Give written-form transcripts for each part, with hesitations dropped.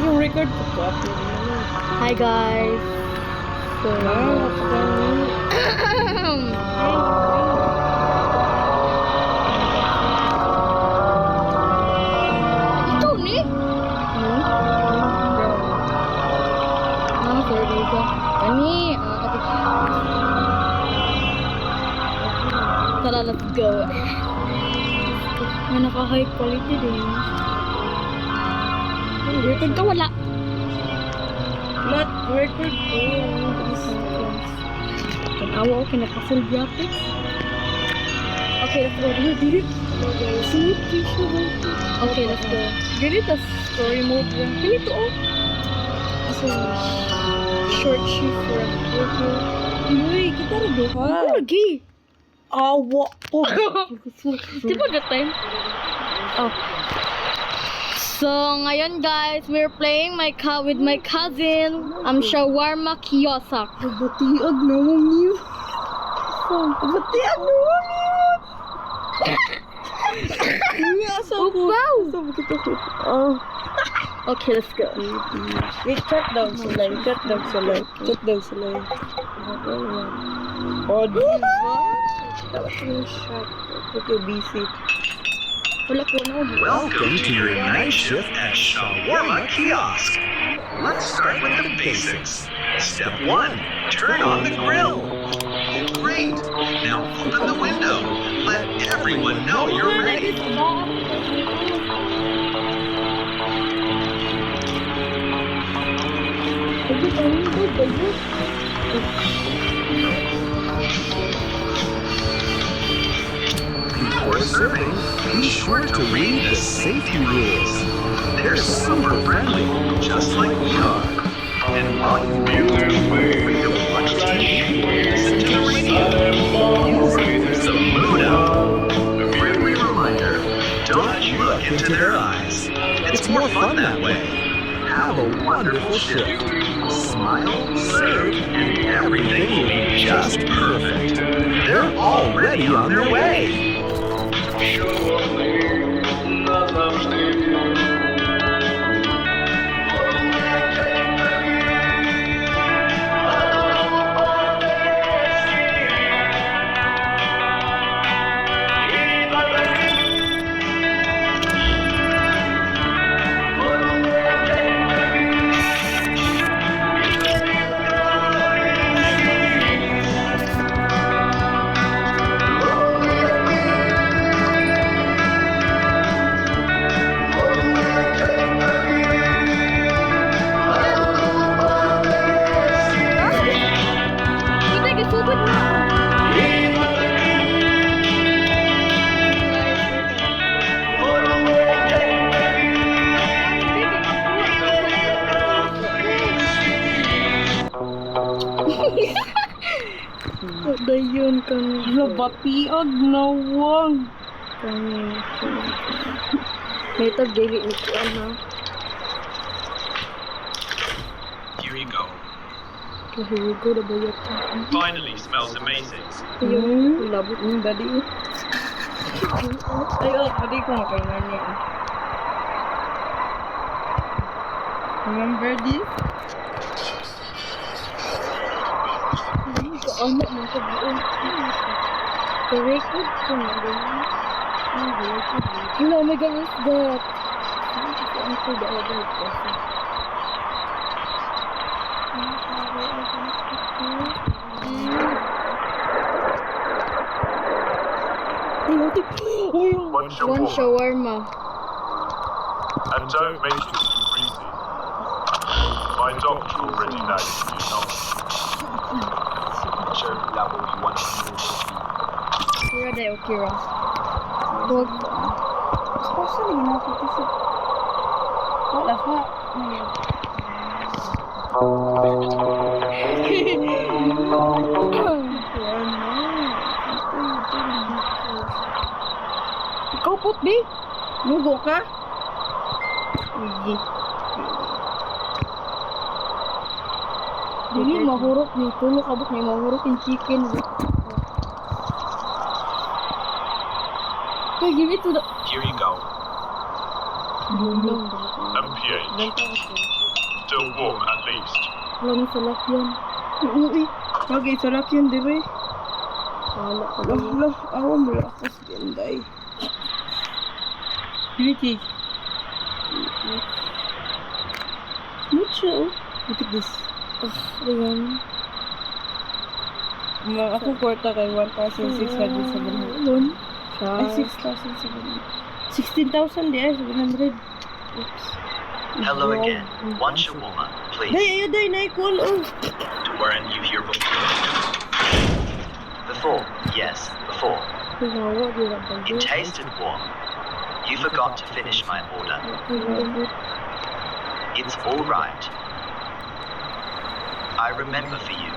yung record ko. Hi guys. So, ito ni? Sorry ka. Kani, tara, let's go. Naka-high quality din. Record ka wala. Not record ko. Tanawa ko, pinaka-full graphics. Okay, let's go. Dili. Okay, let's go. Dili ta story mode yan. Ganito oh. Kasi short shift for uy, kita rin duha. Lagi. Awa po. Di ba that time? Oh. So, ngayon guys, we're playing with my cousin. Shawarma Kiosak. Batiag na mong niyo. Batiag na mong niyo. Uy, asa ko. Wow. Asa mo kita ko. Oh. Okay, let's go. Wait, cut down sila. Cut down sila. Cut down sila. Oh, diba? Tapos yung shot. Okay, busy. Wala ko na. Welcome to your night shift at Shawarma Kiosk. Let's start with the basics. Step 1. Turn on the grill. Great. Now open the window. Let everyone know you're ready. Before serving, be sure to read the safety rules. They're super friendly, just like we are. And while you do this, free to watch TV, listen to the radio, use the mood out. A friendly reminder, don't look into their eyes. It's more fun that way. Have a wonderful shift. Smile, serve, and everything will be just perfect. They're already on their way. Dayon kami. Batiag na wang. Kami. May tag-dili ni Kuan ha. Here you go. Kahigo na bayat ka. Finally smells amazing. Yung labot. Dadi. Ay, pwede ko makaingan niya. Remember this? Anak mo sa buong. Ka-record ko na ganyan. Hello, oh my God, what's that? Ano ko ba ako kasi? One shawarma. And don't make it too greasy. My doctor already knows you know. Sugar level 150. Kira dayo, Kira. Huwag ka. Especially na ako kasi wala pa. Ikaw pot, be? Mugo ka? Uy. Dili, mahurot ni tulog kabot ni mahurot yung chicken. Okay, give it to the... Here you go. Bulong. and pH. Still warm at least. Alam sa lakyan. Uy, bagay sa lakyan, di ba? Wala ka Lah, lang. lah, awan mo lang ako sa ganday. Beauty. Smooth siya, oh. Look at this. Ayan. Ako kwarta kay 1,600. Yun. Ay, 6,700. 16,000 di ay, 700. Oops. Hello again. One shawarma, please. Day, ayo day, naikon, oh. Weren't you here before? Before, yes, before. Kuyawa, di lang It tasted warm. You forgot to finish my order. It's all right. I remember for you.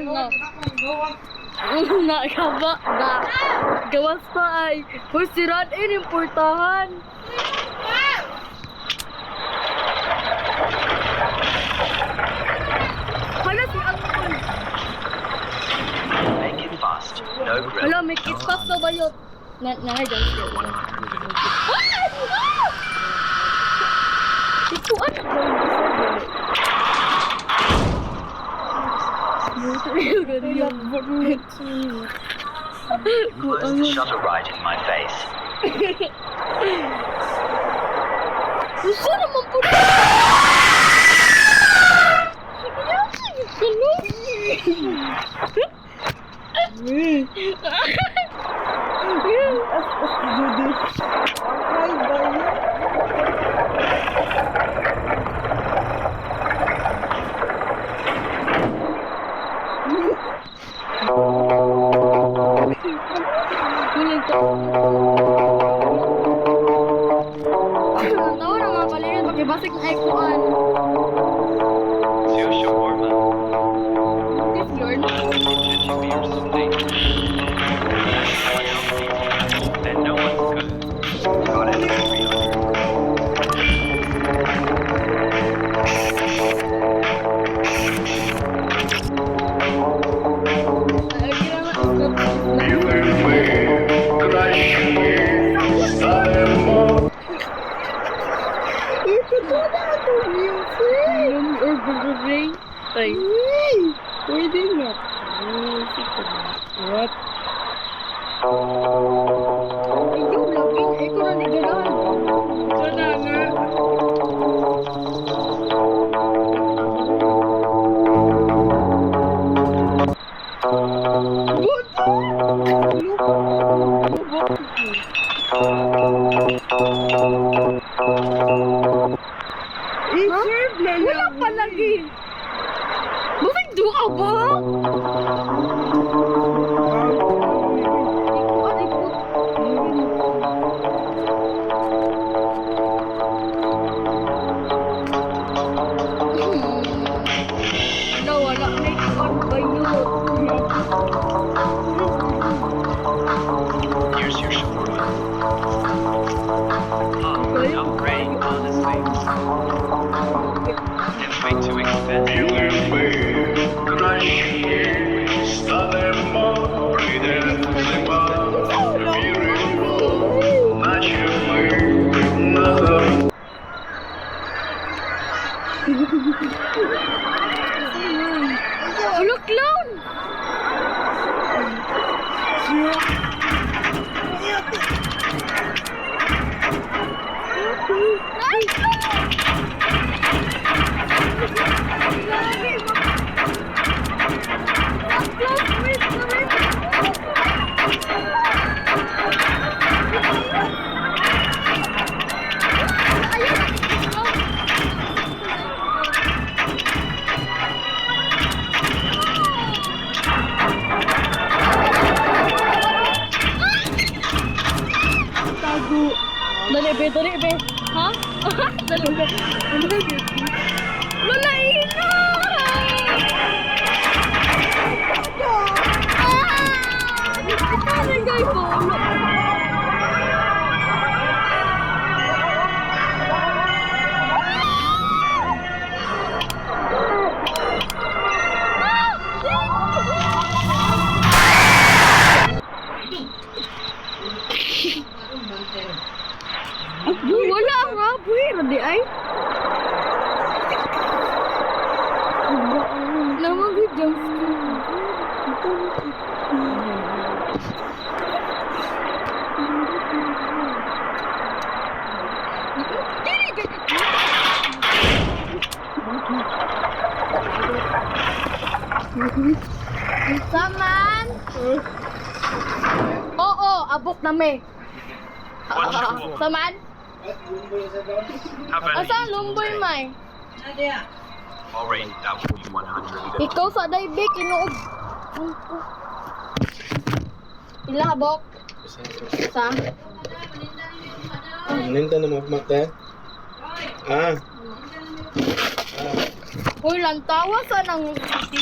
No. Nakaba na. Gawas pa ay. Hoy, sirain yung portahan. Hala, si Angkol. Make it fast. No grill. Hala, may kitpas na ba yun? Nanay, dyan siya. Ito, anak ba yung You closed the shutter right in my face. Gusto naman po na! Tawa na mga kalingin, makibasik na ikuan. It's your shawarma. This yarn. Should you be or something? Then no one's good. Got it for 300. Ay, Pwede nga. What? yung laging ay ko na nigalahan. Sana nga. I-serve na Wala lang. pa lagi. Bakit doon ka ba? Ikuan ay po. Wala, wala na ikuan ba yun? Here's your shawarma. Oh, Okay. no great, honestly. It's way too expensive. Wala, clown! Dali be. Ha? Dali be. Wala ina! Parang guys, ay? Naman good jump scare. Saman? Oo, abok na me. What you want? Saman? Have any Asa lumboy may? Alright, that would be 100. Ikaw sa daybik, inuog. Ila habok? Sa? Ninta na mata. Ah. Uy, lantawa sa nang TV.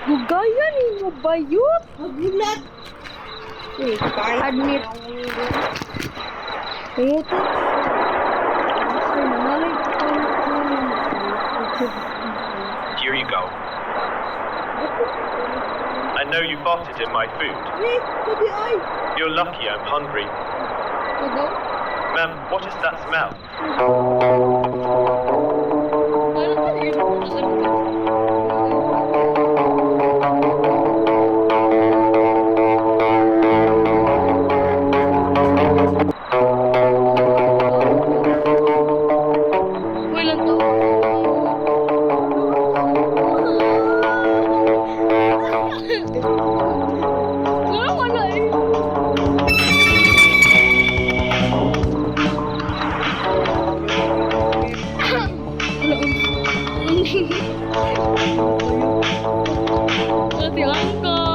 Gugaya ni mo bayot. Magbulat. Admit. Ito. Ay, nangalay ko. Here you go. I know you farted in my food. Eh, sabi ay. You're lucky I'm hungry. Ito? Ma'am, what is that smell? Ano ba yun? Uy, lantawa. Wala eh. Kasi angkot.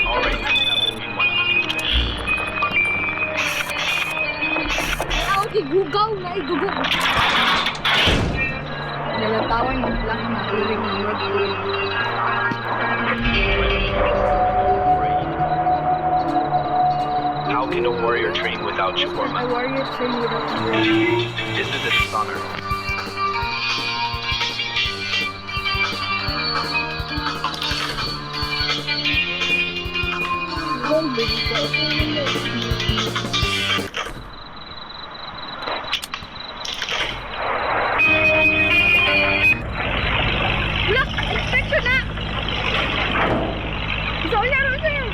Alright, that would be 100. Ako igugaw na igugaw. Nalatawan yung black na uling ng road. How can a warrior train without My shawarma? warrior train without me. This is a dishonor. Look! Inspection na! Isa ulit ron sa'yo!